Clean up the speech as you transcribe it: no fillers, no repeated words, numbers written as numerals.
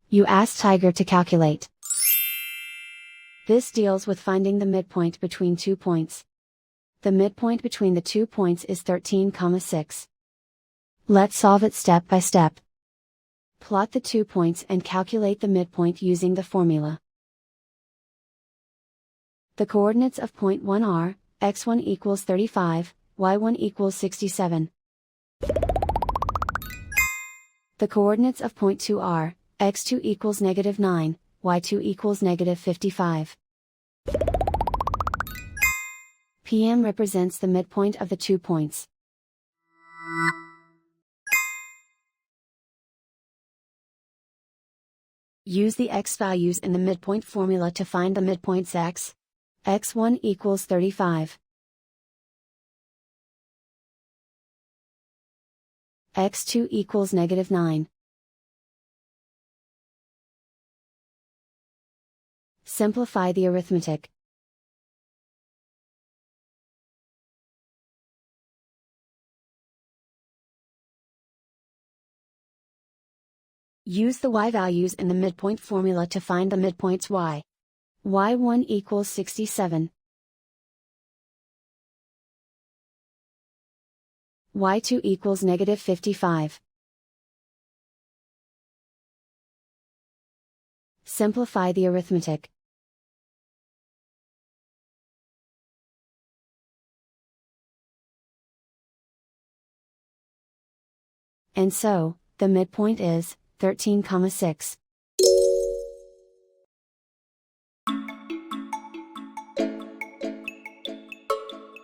You ask Tiger to calculate. This deals with finding the midpoint between 2 points. The midpoint between the 2 points is 13,6. Let's solve it step by step. Plot the 2 points and calculate the midpoint using the formula. The coordinates of point 1 are, x1 equals 35, y1 equals 67. The coordinates of point 2 are, x2 equals -9, y2 equals -55. PM represents the midpoint of the 2 points. Use the x values in the midpoint formula to find the midpoints x. x1 equals 35. x2 equals -9. Simplify the arithmetic. Use the y values in the midpoint formula to find the midpoints y. y1 equals 67. y2 equals -55. Simplify the arithmetic. And so, the midpoint is 13,6.